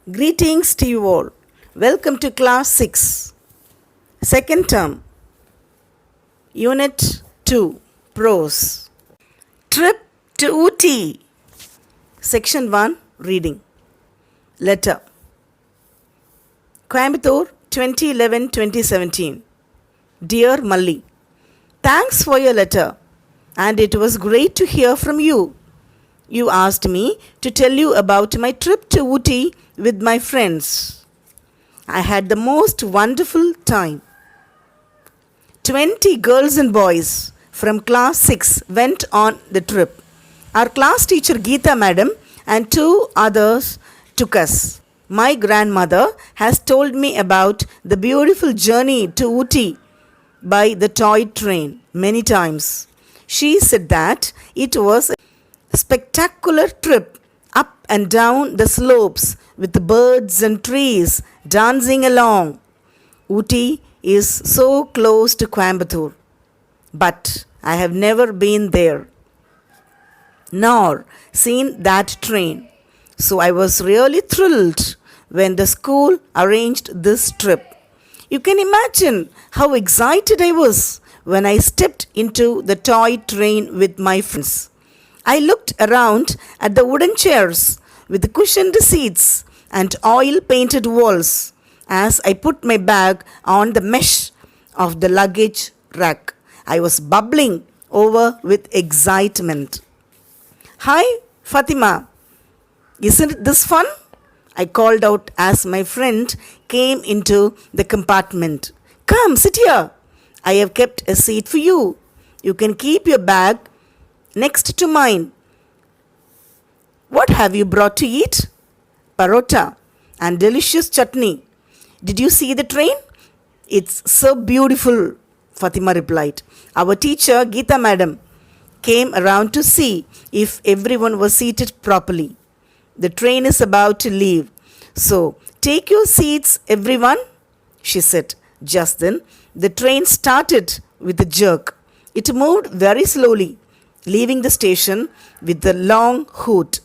Greetings to you all. Welcome to Class 6, Second Term, Unit 2, Prose. Trip to Ooty. Section 1, Reading. Letter. Coimbatore, 2011-2017. Dear Malli, thanks for your letter, and it was great to hear from you. You asked me to tell you about my trip to Ooty with my friends. I had the most wonderful time. 20 girls and boys from class 6 went on the trip. Our class teacher Geeta madam and 2 others took us. My grandmother has told me about the beautiful journey to Ooty by the toy train many times. She said that it was a spectacular trip up and down the slopes with the birds and trees dancing along. Ooty is so close to Coimbatore, but I have never been there nor seen that train. So I was really thrilled when the school arranged this trip. You can imagine how excited I was when I stepped into the toy train with my friends. I looked around at the wooden chairs with the cushioned seats and oil-painted walls as I put my bag on the mesh of the luggage rack. I was bubbling over with excitement. Hi, Fatima. Isn't this fun? I called out as my friend came into the compartment. Come, sit here. I have kept a seat for you. You can keep your bag next to mine. What have you brought to eat? Parota and delicious chutney. Did you see the train? It's so beautiful, Fatima replied. Our teacher, Geeta madam, came around to see if everyone was seated properly. The train is about to leave, so take your seats, everyone, she said. Just then, the train started with a jerk. It moved very slowly, leaving the station with a long hoot.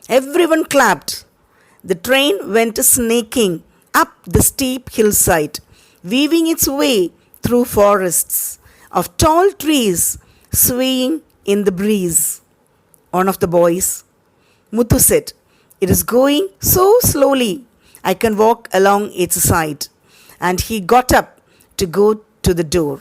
Everyone clapped. The train went snaking up the steep hillside, weaving its way through forests of tall trees swaying in the breeze. One of the boys, Muthu, said, "It is going so slowly, I can walk along its side." And he got up to go to the door.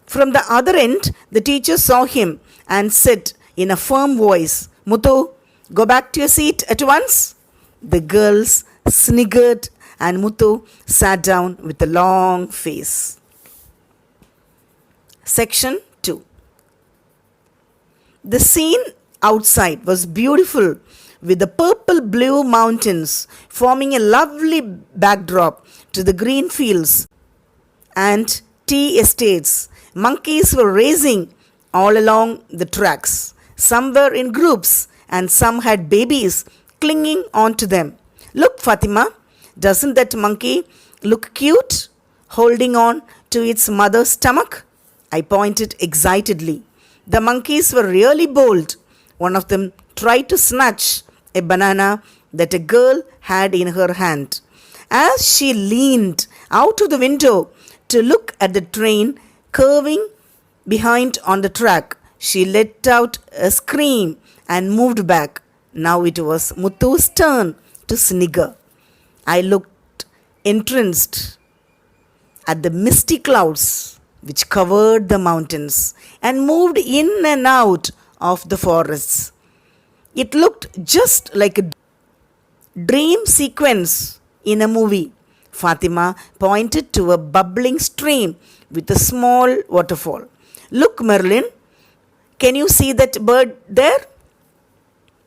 From the other end, the teacher saw him and said in a firm voice, "Muthu, go back to your seat at once." The girls sniggered and Muthu sat down with a long face. Section 2. The scene outside was beautiful, with the purple blue mountains forming a lovely backdrop to the green fields and tea estates. Monkeys were racing all along the tracks. Some were in groups and some had babies clinging onto them. Look, Fatima, doesn't that monkey look cute, holding on to its mother's stomach? I pointed excitedly. The monkeys were really bold. One of them tried to snatch a banana that a girl had in her hand. As she leaned out of the window to look at the train curving behind on the track, she let out a scream and moved back. Now it was Muthu's turn to snigger. I looked entranced at the misty clouds which covered the mountains and moved in and out of the forests. It looked just like a dream sequence in a movie. Fatima pointed to a bubbling stream with a small waterfall. Look, Merlin, can you see that bird there?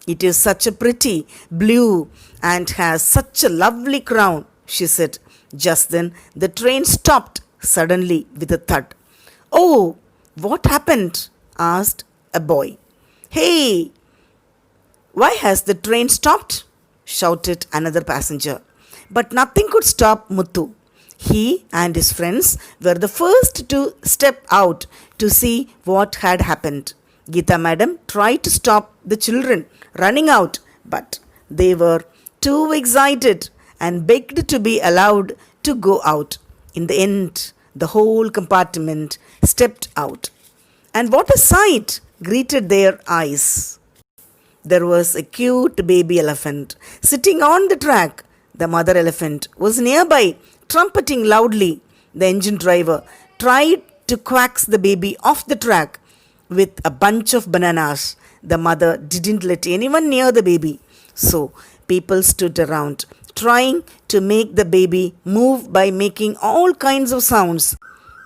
It is such a pretty blue and has such a lovely crown, she said. Just then, the train stopped suddenly with a thud. Oh, what happened? Asked a boy. Hey, why has the train stopped? Shouted another passenger. But nothing could stop Muthu. He and his friends were the first to step out to see what had happened. Geeta madam tried to stop the children running out, but they were too excited and begged to be allowed to go out. In the end, the whole compartment stepped out. And what a sight greeted their eyes! There was a cute baby elephant sitting on the track. The mother elephant was nearby, trumpeting loudly. The engine driver tried to coax the baby off the track with a bunch of bananas. The mother didn't let anyone near the baby. So people stood around, trying to make the baby move by making all kinds of sounds.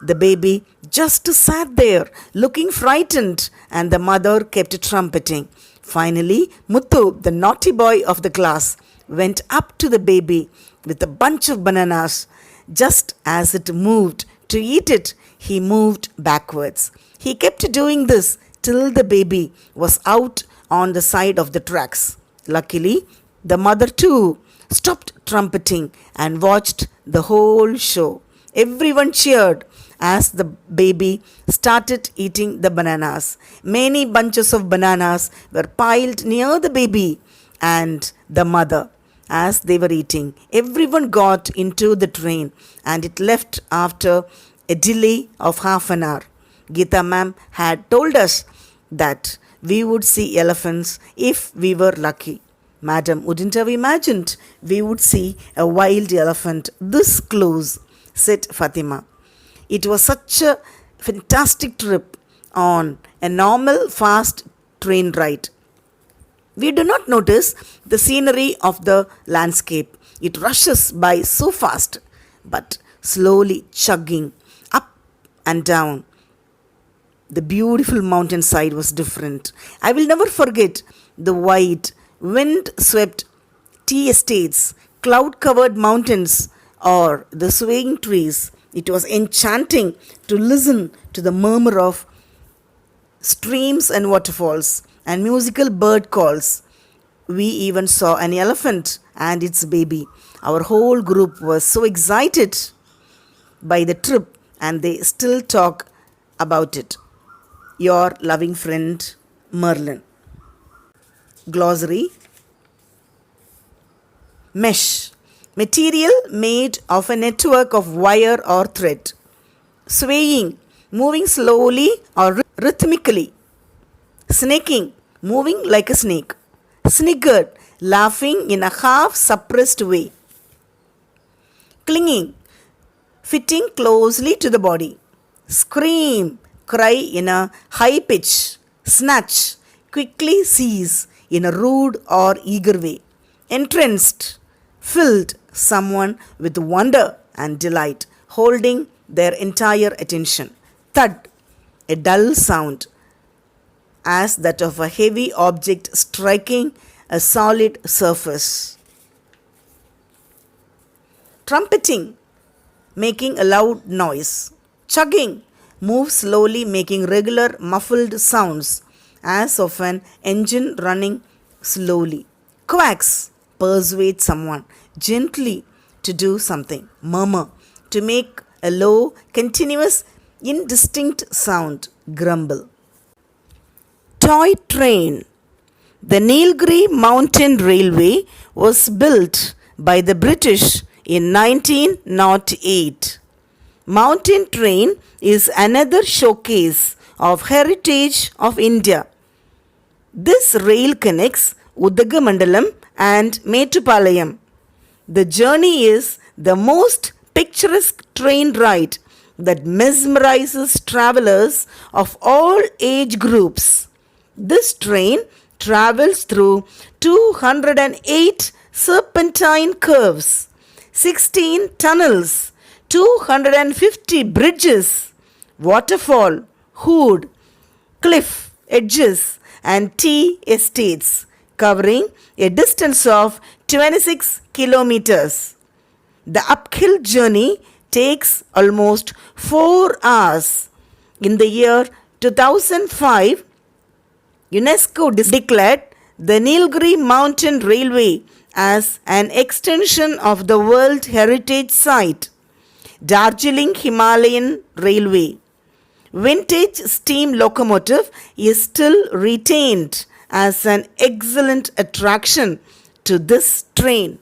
The baby just sat there, looking frightened, and the mother kept trumpeting. Finally, Muthu, the naughty boy of the class, went up to the baby with a bunch of bananas. Just as it moved to eat it, he moved backwards. He kept doing this till the baby was out on the side of the tracks. Luckily, the mother too stopped trumpeting and watched the whole show. Everyone cheered as the baby started eating the bananas. Many bunches of bananas were piled near the baby and the mother. As they were eating, everyone got into the train and it left after a delay of half an hour. Geeta ma'am had told us that we would see elephants if we were lucky. Madam wouldn't have imagined we would see a wild elephant this close, said Fatima. It was such a fantastic trip on a normal fast train ride. We do not notice the scenery of the landscape. It rushes by so fast, but slowly chugging up and down. The beautiful mountainside was different. I will never forget the wide, wind-swept tea estates, cloud-covered mountains, or the swaying trees. It was enchanting to listen to the murmur of streams and waterfalls and musical bird calls. We even saw an elephant and its baby. Our whole group was so excited by the trip and they still talk about it. Your loving friend, Merlin. Glossary. Mesh. Material made of a network of wire or thread. Swaying. Moving slowly or rhythmically. Snaking. Moving like a snake. Sniggered. Laughing in a half-suppressed way. Clinging. Fitting closely to the body. Scream. Cry in a high pitch. Snatch. Quickly seize in a rude or eager way. Entranced. Filled someone with wonder and delight, holding their entire attention. Thud. A dull sound as that of a heavy object striking a solid surface. Trumpeting. Making a loud noise. Chugging. Move slowly, making regular muffled sounds as of an engine running slowly. Quacks. Persuade someone gently to do something. Murmur. To make a low, continuous, indistinct sound. Grumble. Toy train. The Nilgiri Mountain Railway was built by the British in 1908. Mountain train is another showcase of heritage of India. This rail connects Udagamandalam and Metupalayam. The journey is the most picturesque train ride that mesmerizes travelers of all age groups. This train travels through 208 serpentine curves, 16 tunnels, 250 bridges, waterfall, hood, cliff edges, and tea estates, covering a distance of 26 kilometers. The uphill journey takes almost 4 hours. In the year 2005, UNESCO declared the Nilgiri Mountain Railway as an extension of the World Heritage Site. Darjeeling Himalayan Railway vintage steam locomotive is still retained as an excellent attraction to this train.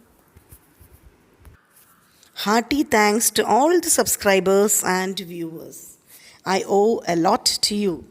Hearty thanks to all the subscribers and viewers. I owe a lot to you.